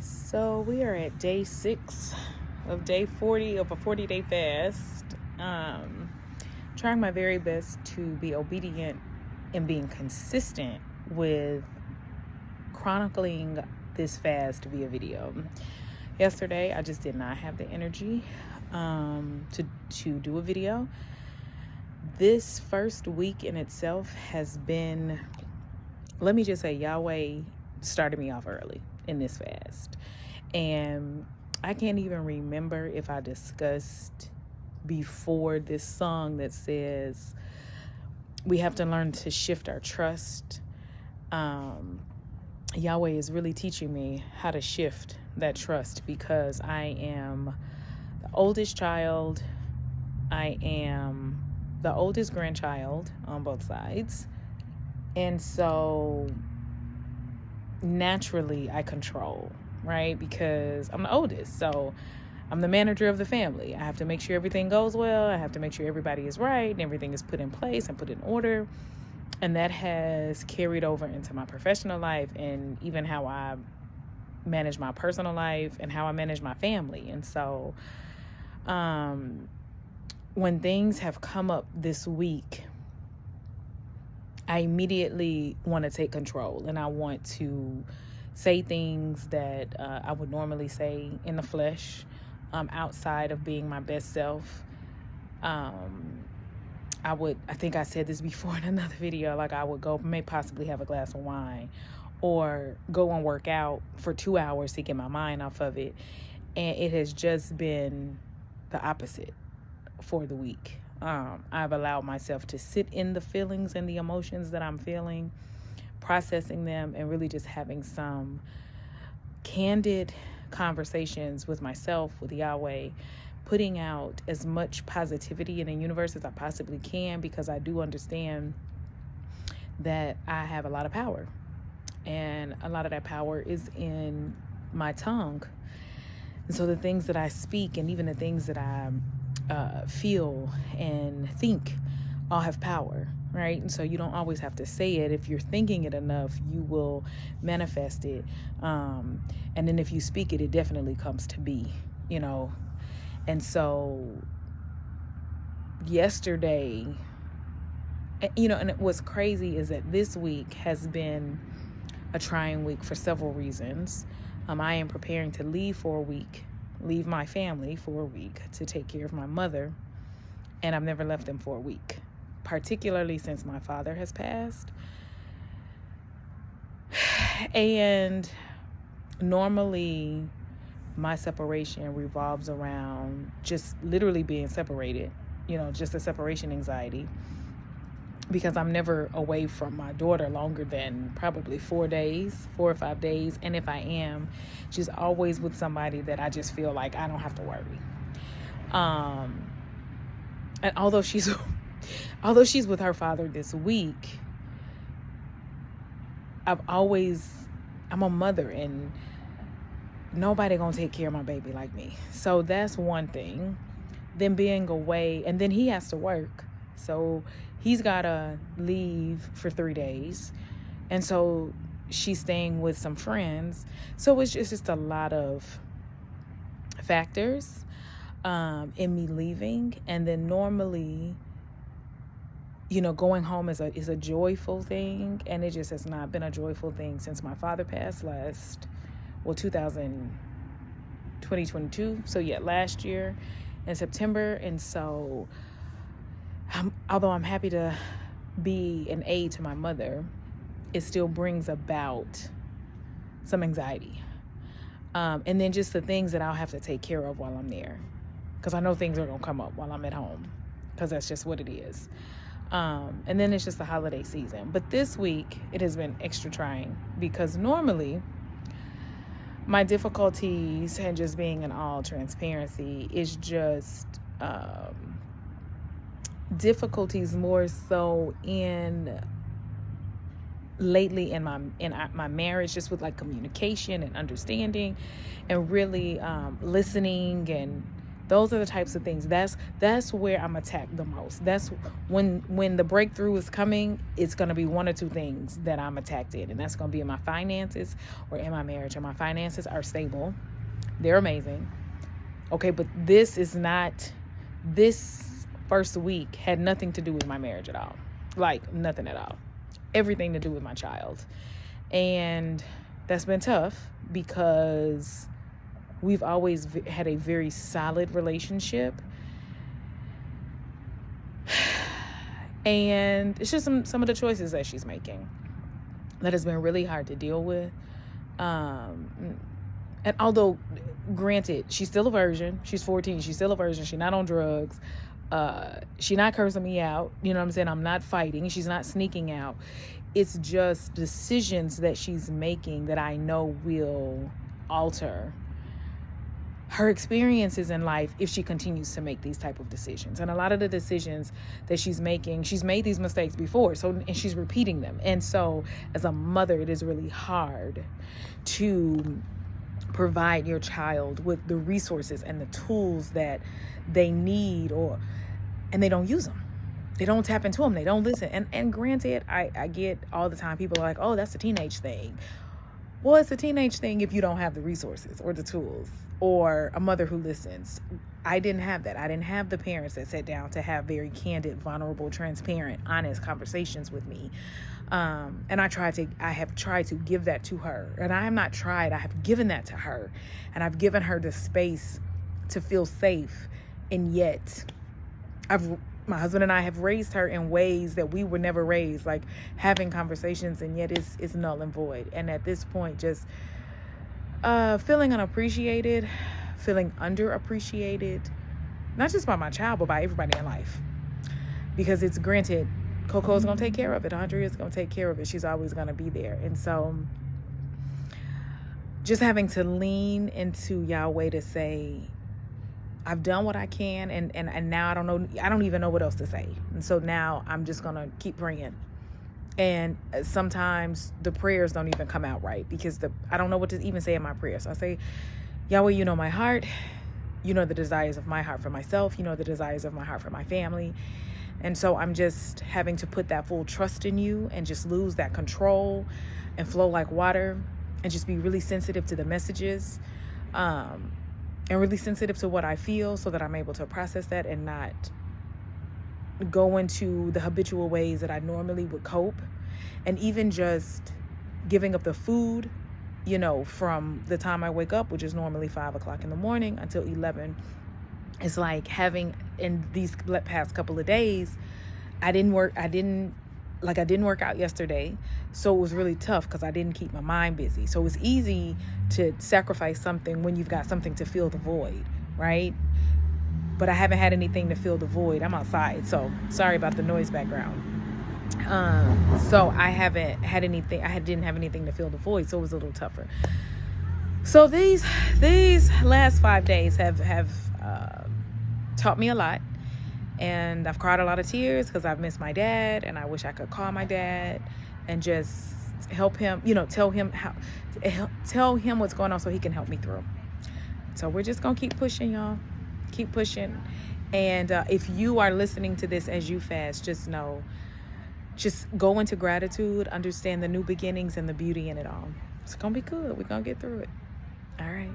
So we are at day 6 of day 40 of a 40-day fast. Trying my very best to be obedient and being consistent with chronicling this fast via video. Yesterday, I just did not have the energy to do a video. This first week in itself has been, let me just say, Yahweh started me off early in this fast. And I can't even remember if I discussed before this song that says we have to learn to shift our trust. Yahweh is really teaching me how to shift that trust because I am the oldest child. I am the oldest grandchild on both sides. And so naturally I control, right? Because I'm the oldest. So I'm the manager of the family. I have to make sure everything goes well. I have to make sure everybody is right and everything is put in place and put in order. And that has carried over into my professional life and even how I manage my personal life and how I manage my family. And so when things have come up this week, I immediately want to take control and I want to say things that I would normally say in the flesh, outside of being my best self. I think I said this before in another video, like I would go, may possibly have a glass of wine or go and work out for 2 hours to get my mind off of it. And it has just been the opposite for the week. I've allowed myself to sit in the feelings and the emotions that I'm feeling, processing them, and really just having some candid conversations with myself, with Yahweh, putting out as much positivity in the universe as I possibly can, because I do understand that I have a lot of power, and a lot of that power is in my tongue. And so the things that I speak and even the things that I feel and think all have power, right? And so you don't always have to say it. If you're thinking it enough, you will manifest it. And then if you speak it, it definitely comes to be, And so yesterday, and what's crazy is that this week has been a trying week for several reasons. I am preparing to leave my family for a week to take care of my mother. And I've never left them for a week, particularly since my father has passed. And normally my separation revolves around just literally being separated, just a separation anxiety, because I'm never away from my daughter longer than probably 4 or 5 days. And if I am, she's always with somebody that I just feel like I don't have to worry. And although she's with her father this week, I'm a mother, and nobody gonna take care of my baby like me. So that's one thing. Then being away, and then he has to work. So he's gotta leave for 3 days. And so she's staying with some friends. So it's just a lot of factors in me leaving. And then normally, going home is a joyful thing. And it just has not been a joyful thing since my father passed 2022. So yeah, last year in September. And so although I'm happy to be an aid to my mother, it still brings about some anxiety. And then just the things that I'll have to take care of while I'm there, because I know things are going to come up while I'm at home, because that's just what it is. And then it's just the holiday season. But this week, it has been extra trying, because normally my difficulties, and just being in all transparency, is just difficulties more so lately in my marriage, just with like communication and understanding and really listening and Those are the types of things. That's where I'm attacked the most. That's when the breakthrough is coming, it's going to be one or two things that I'm attacked in. And that's going to be in my finances or in my marriage. And my finances are stable. They're amazing. Okay, but this first week had nothing to do with my marriage at all. Like, nothing at all. Everything to do with my child. And that's been tough because we've always had a very solid relationship. And it's just some of the choices that she's making that has been really hard to deal with. And although, granted, she's still a virgin. She's 14. She's still a virgin. She's not on drugs. She's not cursing me out. You know what I'm saying? I'm not fighting. She's not sneaking out. It's just decisions that she's making that I know will alter her experiences in life if she continues to make these type of decisions. And a lot of the decisions that she's making, she's made these mistakes before, and she's repeating them. And so as a mother, it is really hard to provide your child with the resources and the tools that they need, and they don't use them. They don't tap into them. They don't listen. And granted, I get all the time, people are like, oh, that's a teenage thing. Well, it's a teenage thing if you don't have the resources or the tools or a mother who listens. I didn't have that. I didn't have the parents that sat down to have very candid, vulnerable, transparent, honest conversations with me. And I have tried to give that to her. And I have given that to her. And I've given her the space to feel safe. And yet my husband and I have raised her in ways that we were never raised, like having conversations, and yet it's null and void. And at this point, just feeling unappreciated, feeling underappreciated, not just by my child, but by everybody in life. Because it's granted, Coco's going to take care of it. Andrea's going to take care of it. She's always going to be there. And so just having to lean into Yahweh to say, I've done what I can, and now I don't even know what else to say. And so now I'm just going to keep praying. And sometimes the prayers don't even come out right because I don't know what to even say in my prayers. So I say, Yahweh, you know my heart. You know the desires of my heart for myself. You know the desires of my heart for my family. And so I'm just having to put that full trust in you and just lose that control and flow like water and just be really sensitive to the messages. And really sensitive to what I feel so that I'm able to process that and not go into the habitual ways that I normally would cope. And even just giving up the food, from the time I wake up, which is normally 5 o'clock in the morning until 11. It's like having in these past couple of days, I didn't work out yesterday. So it was really tough because I didn't keep my mind busy. So it's easy to sacrifice something when you've got something to fill the void, right? But I haven't had anything to fill the void. I'm outside, so sorry about the noise background. So I haven't had anything. Didn't have anything to fill the void, so it was a little tougher. So these last 5 days have taught me a lot. And I've cried a lot of tears because I've missed my dad, and I wish I could call my dad and just help him, tell him what's going on so he can help me through. So we're just going to keep pushing, y'all. Keep pushing. And if you are listening to this as you fast, just go into gratitude, understand the new beginnings and the beauty in it all. It's going to be good. We're going to get through it. All right.